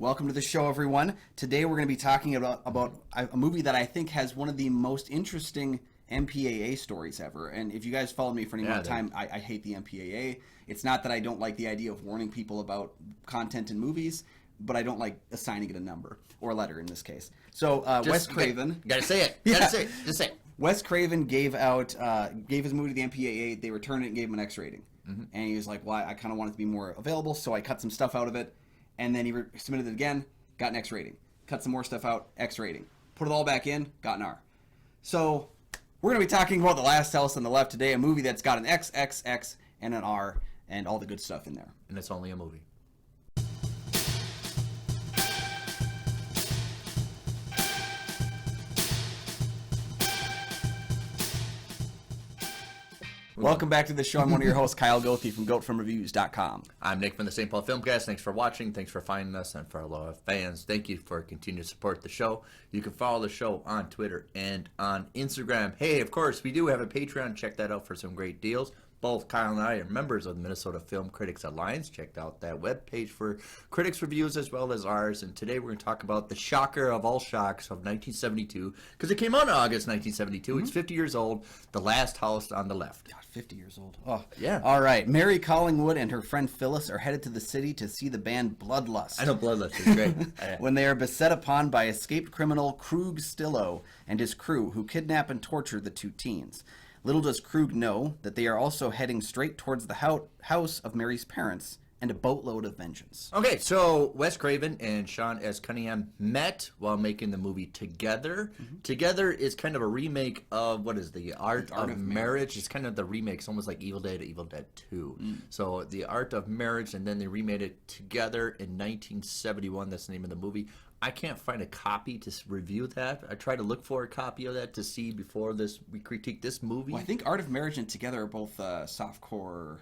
Welcome to the show, everyone. Today we're going to be talking about a movie that I think has one of the most interesting MPAA stories ever. And if you guys followed me for any amount of time, I hate the MPAA. It's not that I don't like the idea of warning people about content in movies, but I don't like assigning it a number, or a letter in this case. So Wes Craven... Gotta say it. Gotta say it. Just say it. Wes Craven gave his movie to the MPAA. They returned it and gave him an X rating. Mm-hmm. And he was like, well, I kind of want it to be more available, so I cut some stuff out of it. And then he submitted it again, got an X rating. Cut some more stuff out, X rating. Put it all back in, got an R. So we're going to be talking about The Last House on the Left today, a movie that's got an X, X, X, and an R, and all the good stuff in there. And it's only a movie. Welcome back to the show. I'm one of your hosts, Kyle Goethe from GoatFilmReviews.com. I'm Nick from the St. Paul Filmcast. Thanks for watching. Thanks for finding us. And for our loyal fans, thank you for continuing to support the show. You can follow the show on Twitter and on Instagram. Hey, of course, we do have a Patreon. Check that out for some great deals. Both Kyle and I are members of the Minnesota Film Critics Alliance. Check out that webpage for critics' reviews as well as ours. And today we're going to talk about the shocker of all shocks of 1972, because it came out in August 1972. Mm-hmm. It's 50 years old. The Last House on the Left. God, 50 years old. Oh, yeah. All right. Mary Collingwood and her friend Phyllis are headed to the city to see the band Bloodlust. I know Bloodlust is great. When they are beset upon by escaped criminal Krug Stillo and his crew, who kidnap and torture the two teens. Little does Krug know that they are also heading straight towards the house of Mary's parents and a boatload of vengeance. Okay, so Wes Craven and Sean S. Cunningham met while making the movie Together. Mm-hmm. Together is kind of a remake of, what is The Art of Marriage. It's kind of the remake. It's almost like Evil Dead to Evil Dead 2. Mm. So The Art of Marriage, and then they remade it Together in 1971. That's the name of the movie. I can't find a copy to review that. I tried to look for a copy of that to see before we critique this movie. Well, I think Art of Marriage and Together are both softcore,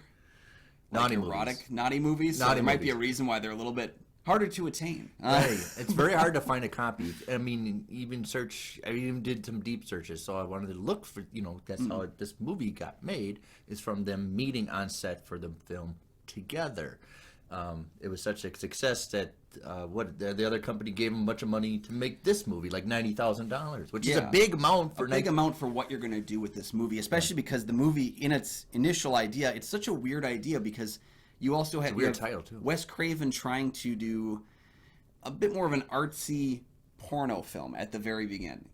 naughty erotic, naughty movies. So there might be a reason why they're a little bit harder to attain. Hey, it's very hard to find a copy. I mean, I even did some deep searches, so I wanted to look for, that's how this movie got made, is from them meeting on set for the film Together. It was such a success that the other company gave them a bunch of money to make this movie, like $90,000, which is a big amount for what you're going to do with this movie, especially because the movie, in its initial idea, it's such a weird idea because you also had title too. Wes Craven trying to do a bit more of an artsy porno film at the very beginning.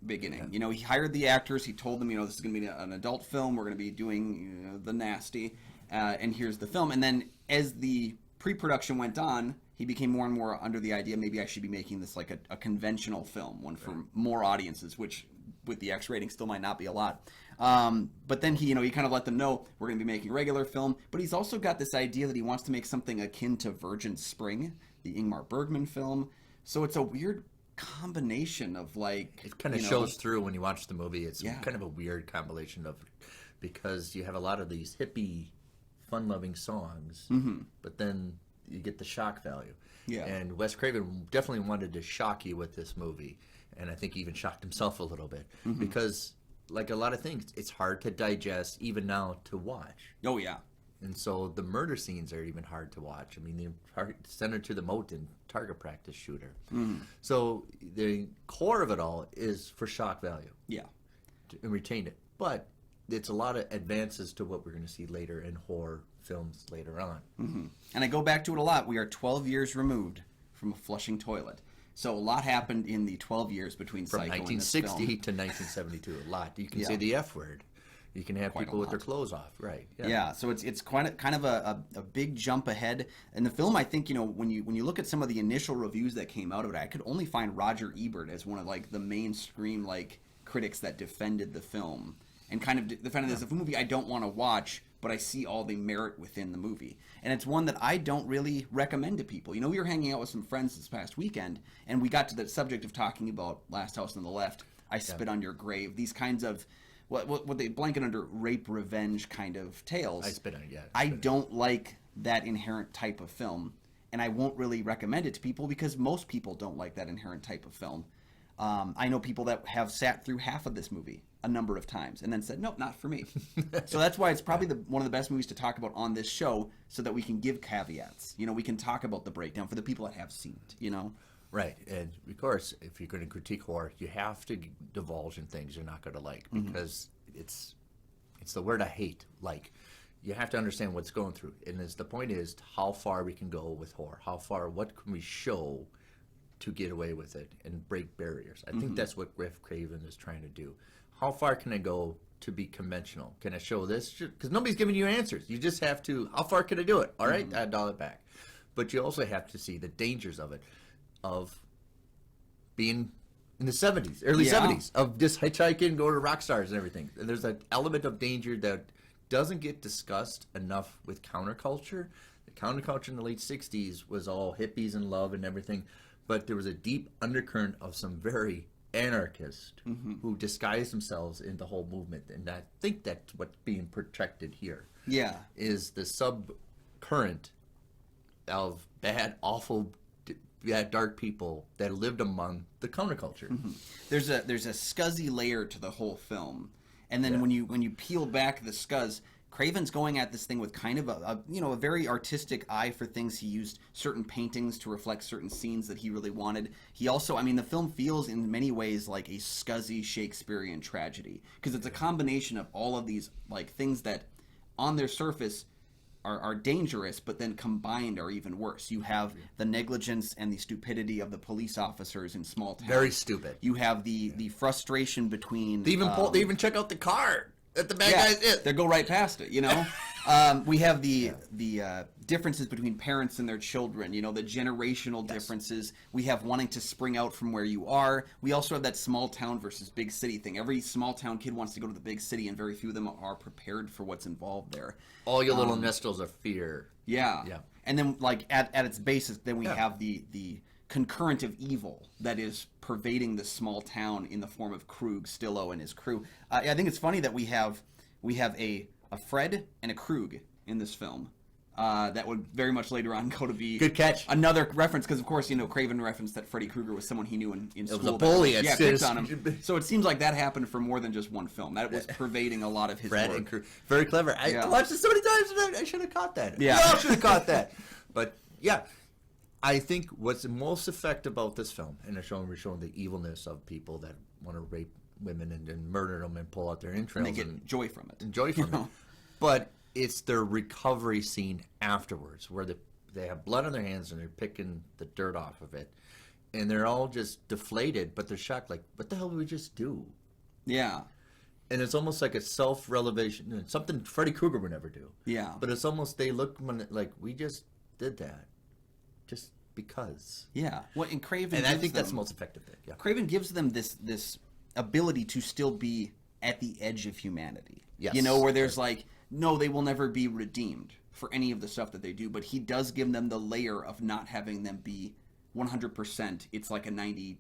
Yeah. He hired the actors. He told them, this is going to be an adult film. We're going to be doing the nasty, and here's the film. And then as the pre-production went on, he became more and more under the idea maybe I should be making this like a conventional film, one for more audiences, which with the X rating still might not be a lot. But then he kind of let them know we're going to be making a regular film. But he's also got this idea that he wants to make something akin to Virgin Spring, the Ingmar Bergman film. So it's a weird combination of it kind of shows through when you watch the movie. It's kind of a weird combination because you have a lot of these hippie, fun-loving songs, but then you get the shock value. Yeah. And Wes Craven definitely wanted to shock you with this movie, and I think he even shocked himself a little bit because, like a lot of things, it's hard to digest even now to watch. Oh, yeah. And so the murder scenes are even hard to watch. I mean, they send her to the moat and target practice shooter. So the core of it all is for shock value. Yeah. And retain it. But it's a lot of advances to what we're going to see later in horror films later on. And I go back to it a lot. We are 12 years removed from a flushing toilet. So a lot happened in the 12 years between Psycho and this 1960 film. to 1972. A lot. You can say the F word. You can have people with their clothes off. Right. Yeah. So it's kind of a big jump ahead. And the film, I think, when you look at some of the initial reviews that came out of it, I could only find Roger Ebert as one of the mainstream critics that defended the film. And kind of defended this as a movie I don't want to watch, but I see all the merit within the movie. And it's one that I don't really recommend to people. We were hanging out with some friends this past weekend, and we got to the subject of talking about Last House on the Left, I Spit on Your Grave, these kinds of, what they blanket under rape revenge kind of tales. I Spit on It, yeah. I don't like that inherent type of film, and I won't really recommend it to people because most people don't like that inherent type of film. I know people that have sat through half of this movie a number of times and then said, nope, not for me. So that's why it's probably one of the best movies to talk about on this show so that we can give caveats. You know, we can talk about the breakdown for the people that have seen it, you know? Right, and of course, if you're going to critique horror, you have to divulge in things you're not going to like, because it's the word I hate. Like, you have to understand what's going through, and the point is how far we can go with horror. What can we show to get away with it and break barriers? I think that's what Griff Craven is trying to do. How far can I go to be conventional? Can I show this? Because nobody's giving you answers. You just have to, how far can I do it? All right, I dial it back. But you also have to see the dangers of it, of being in the 70s, early 70s, of just hitchhiking, go to rock stars and everything. And there's an element of danger that doesn't get discussed enough with counterculture. The counterculture in the late 60s was all hippies and love and everything, but there was a deep undercurrent of some very anarchists who disguised themselves in the whole movement. And I think that's what's being protected here. Yeah. Is the subcurrent of bad, awful, dark people that lived among the counterculture. There's a scuzzy layer to the whole film, and then when you peel back the scuzz, Craven's going at this thing with kind of a very artistic eye for things. He used certain paintings to reflect certain scenes that he really wanted. He also, the film feels in many ways like a scuzzy Shakespearean tragedy, because it's a combination of all of these like things that on their surface are dangerous, but then combined are even worse. You have the negligence and the stupidity of the police officers in small towns. Very stupid. You have the frustration between... They even check out the car that the bad guys is. They go right past it, we have the differences between parents and their children, the generational differences. We have wanting to spring out from where you are. We also have that small town versus big city thing. Every small town kid wants to go to the big city, and very few of them are prepared for what's involved there. All your little nestles of fear. Yeah. And then, like, at its basis, then we have the concurrent of evil that is pervading this small town in the form of Krug, Stillo, and his crew. I think it's funny that we have a Fred and a Krug in this film. That would very much later on go to be good catch. Another reference, because of course Craven referenced that Freddy Krueger was someone he knew in school. It was a bully. Picked on him. So it seems like that happened for more than just one film. That was pervading a lot of his Fred work. And Krueger. Very clever. I watched it so many times and I should have caught that. Yeah, I should have caught that. But yeah, I think what's most effective about this film, and we're showing the evilness of people that want to rape women and murder them and pull out their entrails. And they get joy from it. Enjoy from it. But it's their recovery scene afterwards, where they have blood on their hands and they're picking the dirt off of it, and they're all just deflated, but they're shocked, like, what the hell did we just do? Yeah. And it's almost like a self-revelation, something Freddy Krueger would never do. Yeah. But it's almost, they look like, we just did that just because. Yeah. Well, and Craven, and I think that's the most effective thing. Yeah. Craven gives them this ability to still be at the edge of humanity. Yes. Where there's like, no, they will never be redeemed for any of the stuff that they do, but he does give them the layer of not having them be 100%. It's like a 98%,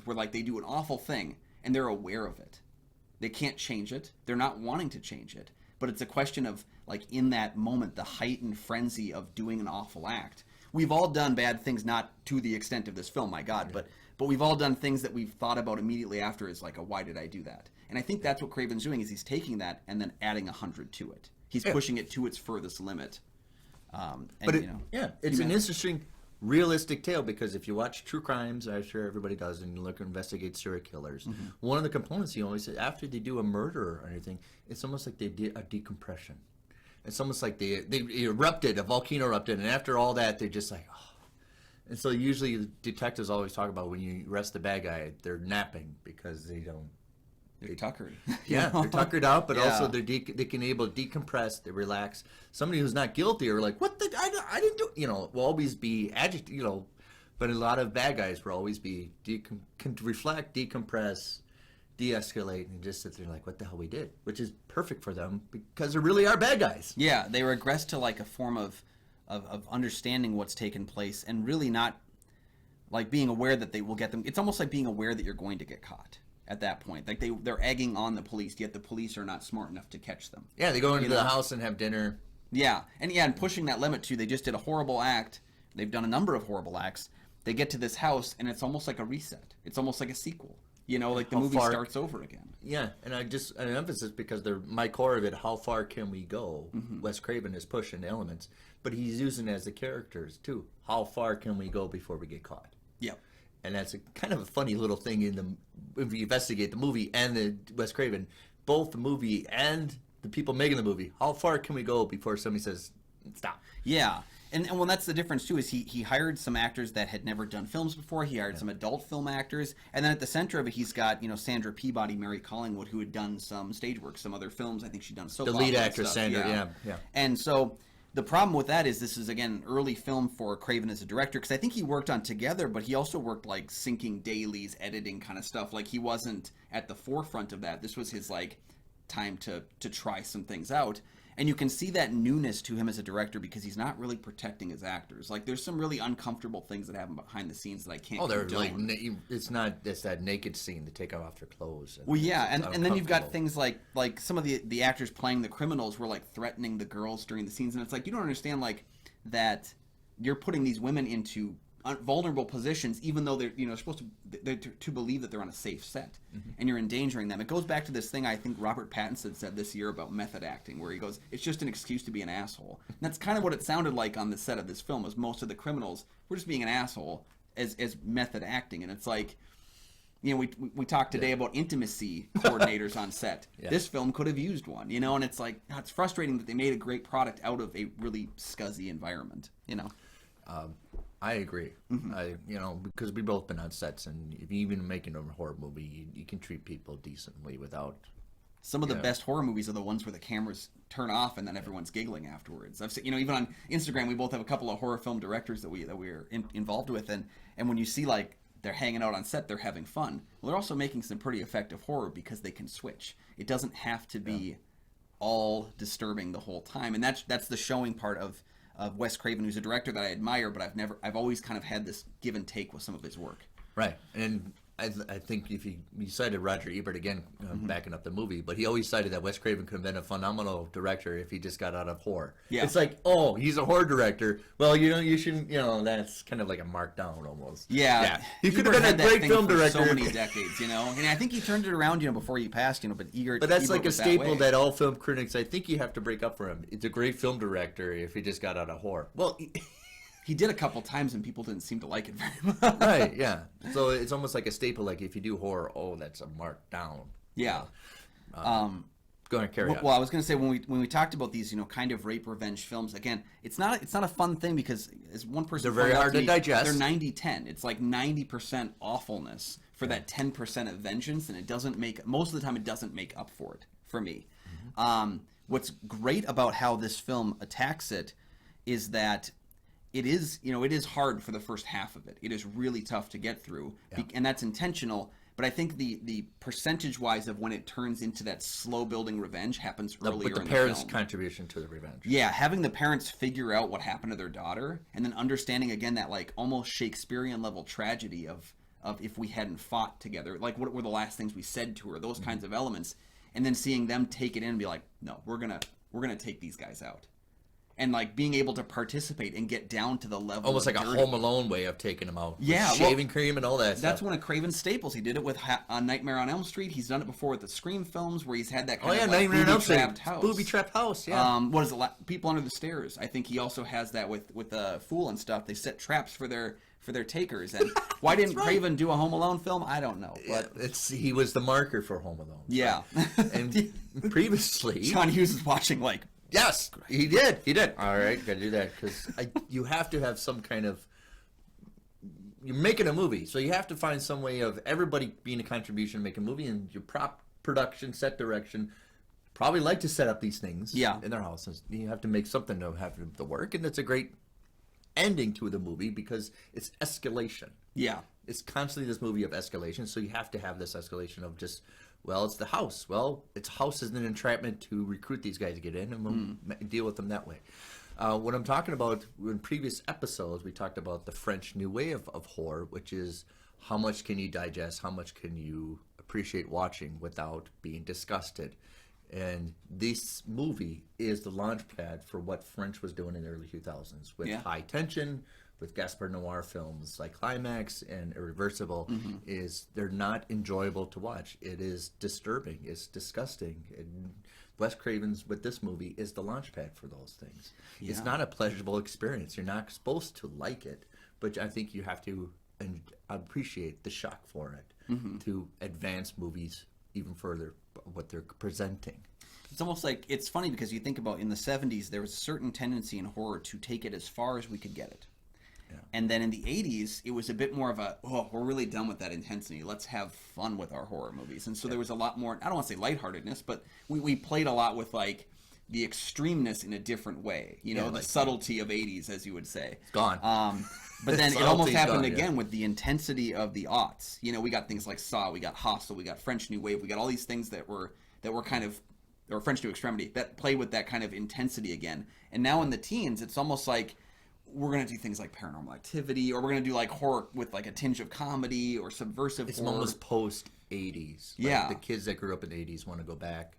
where like they do an awful thing and they're aware of it. They can't change it. They're not wanting to change it, but it's a question of like in that moment, the heightened frenzy of doing an awful act. We've all done bad things, not to the extent of this film, my God, but we've all done things that we've thought about immediately after as like, why did I do that? And I think that's what Craven's doing, is he's taking that and then adding 100 to it. He's pushing it to its furthest limit. But it's an interesting, realistic tale, because if you watch true crimes, I'm sure everybody does, and you look and investigate serial killers, one of the components he always says, after they do a murder or anything, it's almost like they did a decompression. It's almost like they erupted, a volcano erupted, and after all that, they're just like, oh. And so usually detectives always talk about when you arrest the bad guy, they're napping because they don't. They're tuckered. Yeah, they're tuckered out, but also they can able to decompress, they relax. Somebody who's not guilty are like, what the, I didn't do, will always be agitated, but a lot of bad guys will always be, can reflect, decompress, de-escalate, and just sit there like, what the hell we did, which is perfect for them because they really are bad guys. Yeah, they regress to like a form of understanding what's taken place and really not like being aware that they will get them. It's almost like being aware that you're going to get caught at that point. Like they're egging on the police, yet the police are not smart enough to catch them. Yeah, they go into the house and have dinner. Yeah, and pushing that limit too. They just did a horrible act. They've done a number of horrible acts. They get to this house and it's almost like a reset. It's almost like a sequel. Like the movie starts over again. Yeah, and an emphasis, because my core of it, how far can we go? Wes Craven is pushing elements, but he's using it as the characters too. How far can we go before we get caught? Yep. And that's a kind of a funny little thing in the, if you investigate the movie and the Wes Craven, both the movie and the people making the movie, how far can we go before somebody says, stop? Yeah. And well, that's the difference, too, is he hired some actors that had never done films before. He hired some adult film actors. And then at the center of it, he's got, Sandra Peabody, Mary Collingwood, who had done some stage work, some other films. I think she'd done soap The opera lead and actress, stuff. Sandra, yeah. And so the problem with that is this is, again, early film for Craven as a director, because I think he worked on Together, but he also worked, like, syncing dailies, editing kind of stuff. Like, he wasn't at the forefront of that. This was his, like, time to try some things out. And you can see that newness to him as a director because he's not really protecting his actors. Like, there's some really uncomfortable things that happen behind the scenes that I can't they're condone. like, it's that naked scene to take off their clothes. Well, yeah, It's and then you've got uncomfortable. things like some of the actors playing the criminals were, like, threatening the girls during the scenes. And it's like, you don't understand, like, that you're putting these women into vulnerable positions, even though they're supposed to believe that they're on a safe set, and you're endangering them. It goes back to this thing I think Robert Pattinson said this year about method acting, where he goes, "It's just an excuse to be an asshole." And that's kind of what it sounded like on the set of this film. Was most of the criminals were just being an asshole as method acting, and it's like, we talked today about intimacy coordinators on set. Yeah. This film could have used one, and it's like, it's frustrating that they made a great product out of a really scuzzy environment, I agree. Because we've both been on sets, and if you even making a horror movie, you can treat people decently without. Some of the best horror movies are the ones where the cameras turn off and then everyone's giggling afterwards. I've seen, even on Instagram, we both have a couple of horror film directors that we're involved with, and when you see, like, they're hanging out on set, they're having fun. Well, they're also making some pretty effective horror because they can switch. It doesn't have to be all disturbing the whole time, and that's the showing part of Wes Craven, who's a director that I admire, but I've always kind of had this give and take with some of his work. Right, and I think if you cited Roger Ebert again, backing up the movie, but he always cited that Wes Craven could have been a phenomenal director if he just got out of horror. Yeah. It's like, oh, he's a horror director. Well, you shouldn't, that's kind of like a markdown almost. Yeah. He could have Ebert been had a that great thing film for director. so many decades, and I think he turned it around, before he passed, but But that's Ebert like a was staple way. that all film critics, I think you have to break up for him. It's a great film director if he just got out of horror. Well, he did a couple times and people didn't seem to like it very much. Right, yeah. So it's almost like a staple, like if you do horror, that's a marked down. Yeah. Go ahead, carry on. Well, I was going to say when we talked about these, kind of rape revenge films, again, it's not a fun thing because as one person They're very pointed out hard to me, digest. They're 90-10. It's like 90% awfulness for that 10% of vengeance, and most of the time it doesn't make up for it for me. What's great about how this film attacks it is that it is hard for the first half of it. It is really tough to get through, and that's intentional. But I think the percentage-wise of when it turns into that slow-building revenge happens earlier in the film. But the parents' contribution to the revenge. Yeah, having the parents figure out what happened to their daughter, and then understanding again that, like, almost Shakespearean-level tragedy of if we hadn't fought together, like what were the last things we said to her, those kinds of elements, and then seeing them take it in and be like, no, we're gonna take these guys out. And, like, being able to participate and get down to the level Almost of like dirty. a Home Alone way of taking them out. Yeah, With shaving cream and all that That's stuff. one of Craven's staples. He did it with Nightmare on Elm Street. He's done it before with the Scream films, where he's had that kind of like Nightmare on Elm Street. booby-trapped house. Booby-trapped house, yeah. What is it? People Under the Stairs. I think he also has that with Fool and stuff. They set traps for their takers. And why didn't Craven do a Home Alone film? I don't know. But He was the marker for Home Alone. yeah. And previously... John Hughes is watching, like, Yes, he did. He did. All right, got to do that because you have to have some kind of. You're making a movie, so you have to find some way of everybody being a contribution to make a movie, and your prop production, set direction, probably like to set up these things in their houses. You have to make something to have the work, and it's a great ending to the movie because it's escalation. Yeah. It's constantly this movie of escalation, so you have to have this escalation of just. Well, it's the house. Well, its house is an entrapment to recruit these guys to get in, and we'll deal with them that way. What I'm talking about, in previous episodes, we talked about the French New Wave of horror, which is how much can you digest, how much can you appreciate watching without being disgusted. And this movie is the launch pad for what French was doing in the early 2000s with high tension, with Gaspar Noir films like Climax and Irreversible, is they're not enjoyable to watch. It is disturbing. It's disgusting. And Wes Craven's with this movie is the launch pad for those things. It's not a pleasurable experience. You're not supposed to like it, but I think you have to and appreciate the shock for it to advance movies even further, what they're presenting. It's almost like, it's funny because you think about in the 70s, there was a certain tendency in horror to take it as far as we could get it. Yeah. And then in the 80s, it was a bit more of a, we're really done with that intensity. Let's have fun with our horror movies. And so there was a lot more, I don't want to say lightheartedness, but we played a lot with like the extremeness in a different way. You know, the subtlety of 80s, as you would say. It's gone. But then it almost happened again with the intensity of the aughts. You know, we got things like Saw, we got Hostel, we got French New Wave, we got all these things that were kind of, or French New Extremity, that play with that kind of intensity again. And now in the teens, it's almost like we're going to do things like Paranormal Activity, or we're going to do like horror with like a tinge of comedy or subversive it's horror. It's almost post-80s. Like yeah. The kids that grew up in the 80s want to go back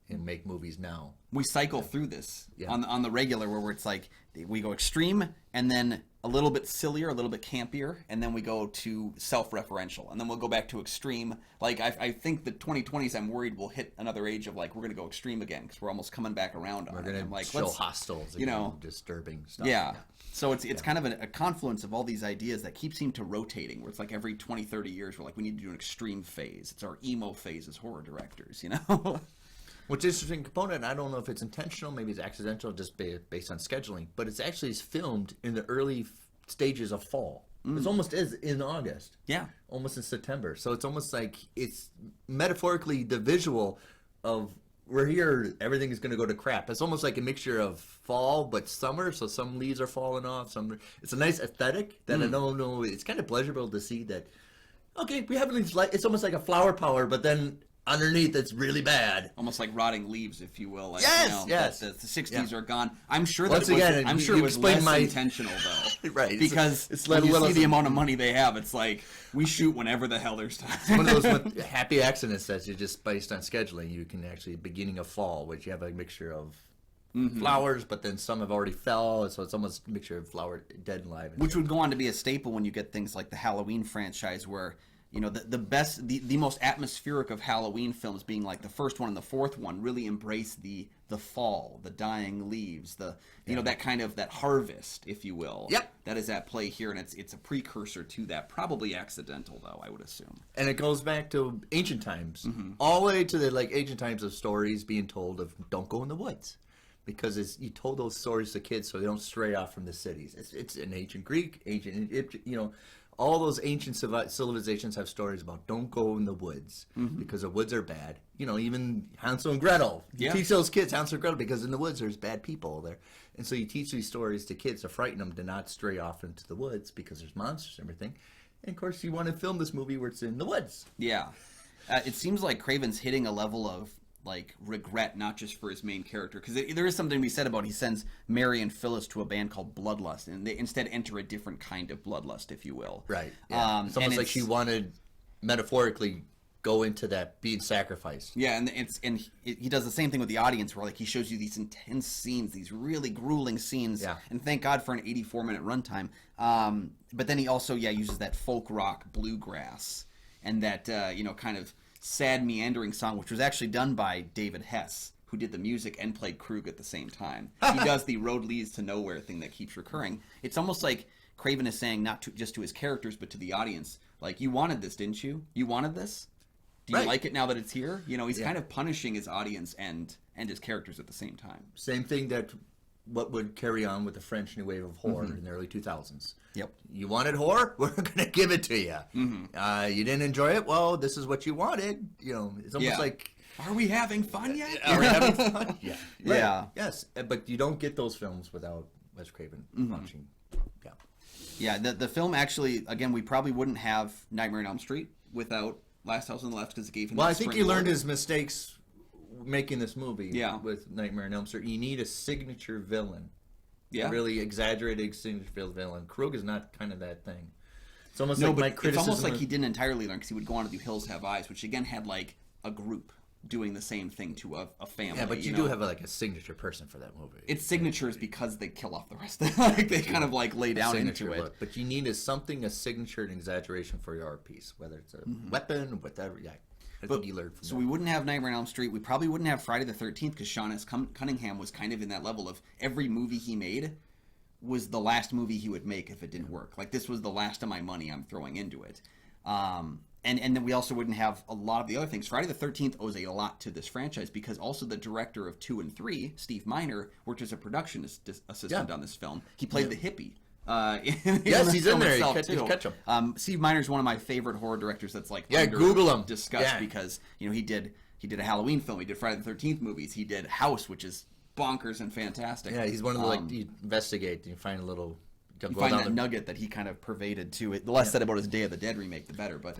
and make movies now. We cycle through this on the regular, where it's like we go extreme and then a little bit sillier, a little bit campier, and then we go to self-referential, and then we'll go back to extreme. Like I think the 2020s, I'm worried we'll hit another age of like we're going to go extreme again because we're almost coming back around on it. We're going to like, show Hostels, you know, disturbing stuff. Yeah. So it's kind of a confluence of all these ideas that keep seem to rotating, where it's like every 20, 30 years we're like, we need to do an extreme phase. It's our emo phase as horror directors, you know? Which is an interesting component. I don't know if it's intentional, maybe it's accidental, just based on scheduling, but it's actually filmed in the early stages of fall. It almost is in August. Yeah. Almost in September. So it's almost like it's metaphorically the visual of we're here, everything is going to go to crap. It's almost like a mixture of fall but summer, so some leaves are falling off. It's a nice aesthetic that I don't know. It's kind of pleasurable to see that, okay, we have these, it's almost like a flower power, but then underneath it's really bad, almost like rotting leaves, if you will. Like, yes, you know, yes. the 60s are gone. I'm sure that Once again, I'm sure it was less intentional though, right? Because when you see the amount of money they have, it's like we shoot whenever the hell there's time. It's one of those happy accidents that you just based on scheduling. You can actually beginning of fall, which you have a mixture of flowers, but then some have already fell, so it's almost a mixture of flower dead and live. Which would go on to be a staple when you get things like the Halloween franchise, where you know the most atmospheric of Halloween films, being like the first one and the fourth one, really embrace the fall, the dying leaves, you know, that kind of that harvest, if you will. Yep. That is at play here, and it's a precursor to that, probably accidental though, I would assume. And it goes back to ancient times, all the way to the ancient times of stories being told of don't go in the woods, because you told those stories to kids so they don't stray off from the cities. It's in ancient Greek, ancient Egypt, you know. All those ancient civilizations have stories about don't go in the woods because the woods are bad. You know, even Hansel and Gretel. You teach those kids Hansel and Gretel because in the woods there's bad people there. And so you teach these stories to kids to frighten them to not stray off into the woods because there's monsters and everything. And of course you want to film this movie where it's in the woods. Yeah. It seems like Craven's hitting a level of like regret, not just for his main character, because there is something to be said about he sends Mary and Phyllis to a band called Bloodlust, and they instead enter a different kind of bloodlust, if you will. Right. Yeah. It's almost like she wanted metaphorically go into that being sacrificed. Yeah, and he does the same thing with the audience, where like he shows you these intense scenes, these really grueling scenes. Yeah. And thank God for an 84-minute runtime. But then he also uses that folk rock bluegrass and that kind of sad meandering song, which was actually done by David Hess, who did the music and played Krug at the same time. He does the road leads to nowhere thing that keeps recurring. It's almost like Craven is saying, not just to his characters, but to the audience, like, you wanted this, didn't you? You wanted this? Do you like it now that it's here? You know, he's kind of punishing his audience and his characters at the same time. Same thing that what would carry on with the French New Wave of horror in the early 2000s. Yep. You wanted horror? We're going to give it to you. You didn't enjoy it? Well, this is what you wanted. You know, it's almost like... Are we having fun yet? Are we having fun? Yeah. Right. Yeah. Yes, but you don't get those films without Wes Craven watching. Yeah. Yeah, the film actually, again, we probably wouldn't have Nightmare on Elm Street without Last House on the Left, because it gave him. Well, I think he learned his mistakes making this movie. Yeah. With Nightmare on Elm Street, you need a signature villain. Yeah. A really exaggerated signature villain. Krug is not kind of that thing. It's almost like my criticism. It's almost like he didn't entirely learn, because he would go on to do Hills Have Eyes, which again had like a group doing the same thing to a family. Yeah, but you do have like a signature person for that movie. It's signatures because they kill off the rest of it. Like they kind of like lay down into it. Look. But you need a signature and exaggeration for your art piece, whether it's a weapon, whatever. Yeah, I think you learned from that. We wouldn't have Nightmare on Elm Street. We probably wouldn't have Friday the 13th, because Sean S. Cunningham was kind of in that level of every movie he made was the last movie he would make if it didn't work. Like, this was the last of my money I'm throwing into it. And then we also wouldn't have a lot of the other things. Friday the 13th owes a lot to this franchise because also the director of 2 and 3, Steve Miner, worked as a production assistant on this film. He played the hippie. Yes, he's in there. You catch him. Steve Miner's one of my favorite horror directors. That's like Google him. Discussed because he did a Halloween film. He did Friday the 13th movies. He did House, which is bonkers and fantastic. Yeah, he's one of the you investigate, you find a little. You find that nugget that he kind of pervaded too. The less said about his Day of the Dead remake, the better. But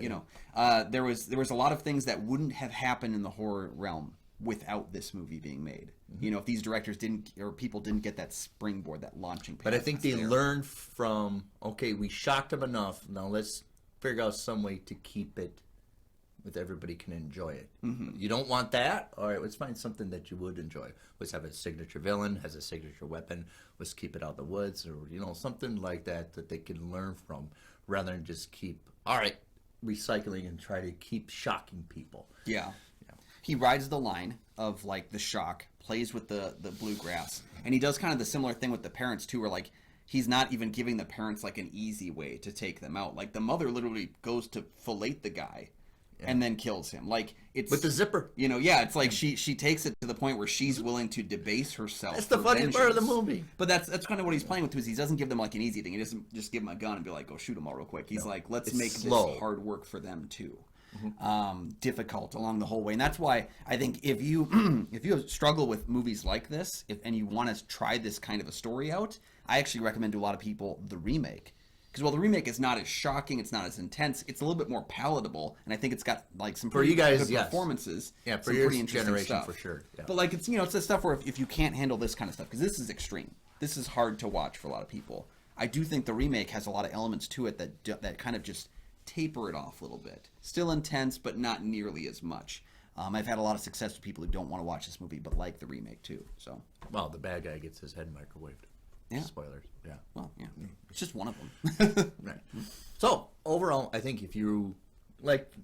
there was a lot of things that wouldn't have happened in the horror realm without this movie being made. If these directors people didn't get that springboard, that launching pad. But I think they learned from, okay, we shocked them enough. Now let's figure out some way to keep it with everybody can enjoy it. You don't want that? All right, let's find something that you would enjoy. Let's have a signature villain, has a signature weapon. Let's keep it out of the woods, or something like that they can learn from, rather than just keep recycling and try to keep shocking people. Yeah. He rides the line of like the shock, plays with the bluegrass, and he does kind of the similar thing with the parents too, where like he's not even giving the parents like an easy way to take them out. Like the mother literally goes to fillet the guy. And then kills him. Like it's with the zipper. It's like she takes it to the point where she's willing to debase herself. That's the funniest part of the movie. But that's kind of what he's playing with too. Is he doesn't give them like an easy thing. He doesn't just give them a gun and be like, go shoot them all real quick. He's like, let's make this hard work for them too. Difficult along the whole way. And that's why I think if you struggle with movies like this, and you want to try this kind of a story out, I actually recommend to a lot of people the remake. Because the remake is not as shocking, it's not as intense, it's a little bit more palatable, and I think it's got like some pretty good performances. Yeah, for some your pretty interesting generation stuff. for sure. Yeah. But like it's the stuff where if you can't handle this kind of stuff, because this is extreme, this is hard to watch for a lot of people. I do think the remake has a lot of elements to it that kind of just taper it off a little bit. Still intense, but not nearly as much. I've had a lot of success with people who don't want to watch this movie but like the remake too. So. Well, the bad guy gets his head microwaved. Yeah. Spoilers. Yeah. Well, yeah. It's just one of them. Right. So overall, I think if you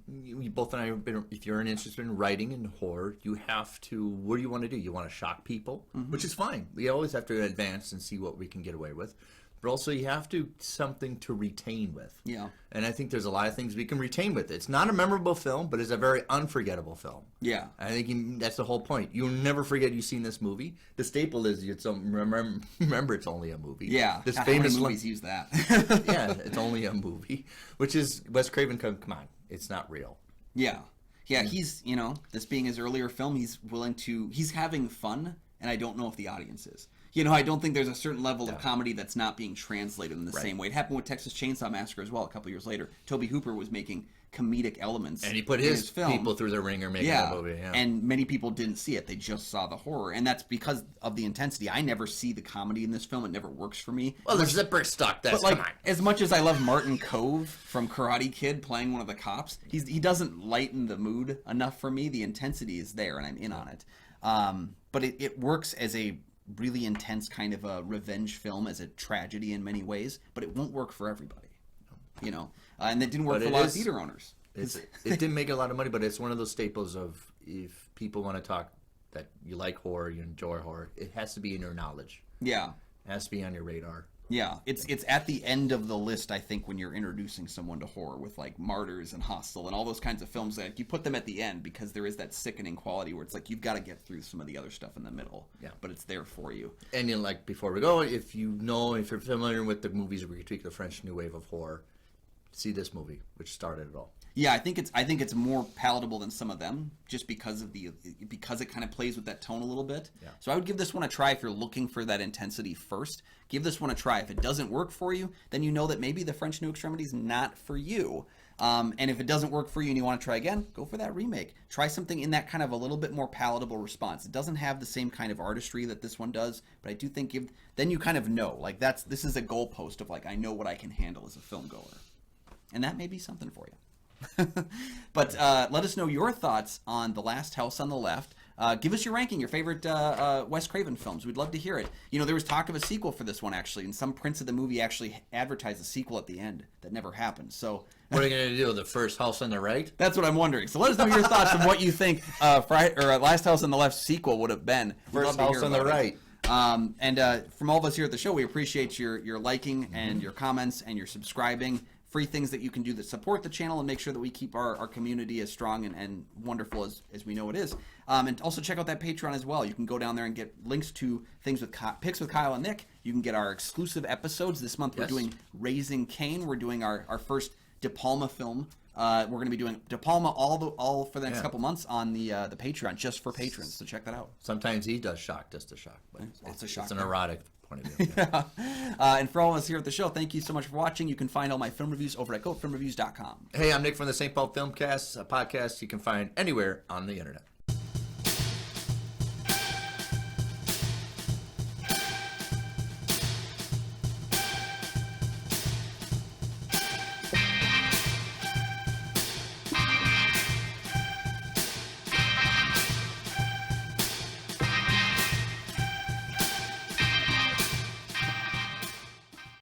you both and I have been, if you're interested in writing in horror, you have to. What do you want to do? You want to shock people, which is fine. We always have to advance and see what we can get away with. But also, you have to something to retain with. Yeah. And I think there's a lot of things we can retain with. It's not a memorable film, but it's a very unforgettable film. Yeah. I think that's the whole point. You'll never forget you've seen this movie. The staple is remember it's only a movie. Yeah. This famous movies use that. Yeah, it's only a movie, which is Wes Craven. Come on, it's not real. Yeah. Yeah. He's this being his earlier film, he's having fun, and I don't know if the audience is. I don't think there's a certain level of comedy that's not being translated in the same way. It happened with Texas Chainsaw Massacre as well a couple years later. Tobe Hooper was making comedic elements. And he put his film. people through the ringer making the movie. Yeah. And many people didn't see it. They just saw the horror. And that's because of the intensity. I never see the comedy in this film. It never works for me. Well, the zipper stuck. Come on. As much as I love Martin Kove from Karate Kid playing one of the cops, he doesn't lighten the mood enough for me. The intensity is there, and I'm in on it. But it works as a really intense kind of a revenge film, as a tragedy in many ways, but it won't work for everybody, and it didn't work for a lot of theater owners. It didn't make a lot of money, but it's one of those staples of, if people want to talk that you like horror, you enjoy horror, it has to be in your knowledge. Yeah. It has to be on your radar. Yeah, it's at the end of the list, I think, when you're introducing someone to horror, with like Martyrs and Hostel and all those kinds of films. That you put them at the end because there is that sickening quality where it's like you've got to get through some of the other stuff in the middle. Yeah, but it's there for you. And before we go, if you're familiar with the movies we critique, the French New Wave of horror, see this movie, which started it all. Yeah, I think it's more palatable than some of them, just because it kind of plays with that tone a little bit. Yeah. So I would give this one a try if you're looking for that intensity first. Give this one a try. If it doesn't work for you, then you know that maybe the French New Extremity is not for you. And if it doesn't work for you and you want to try again, go for that remake. Try something in that kind of a little bit more palatable response. It doesn't have the same kind of artistry that this one does, but I do think then you kind of know, like this is a goalpost of like, I know what I can handle as a film goer. And that may be something for you. But let us know your thoughts on The Last House on the Left. Give us your ranking, your favorite Wes Craven films. We'd love to hear it. There was talk of a sequel for this one, actually, and some prints of the movie actually advertised a sequel at the end that never happened. So what are you going to do, the first House on the Right? That's what I'm wondering. So let us know your thoughts on what you think Last House on the Left sequel would have been. First House on the Right. From all of us here at the show, we appreciate your liking and your comments and your subscribing. Free things that you can do that support the channel and make sure that we keep our community as strong and wonderful as we know it is. And also check out that Patreon as well. You can go down there and get links to things with picks with Kyle and Nick. You can get our exclusive episodes. This month we're doing Raising Cain. We're doing our first De Palma film. We're going to be doing De Palma all for the next couple months on the Patreon just for patrons. So check that out. Sometimes he does shock just to shock. But Lots of shock. It's an erotic point of view. Yeah. And for all of us here at the show, thank you so much for watching. You can find all my film reviews over at goatfilmreviews.com. Hey, I'm Nick from the St. Paul Filmcast, a podcast you can find anywhere on the internet.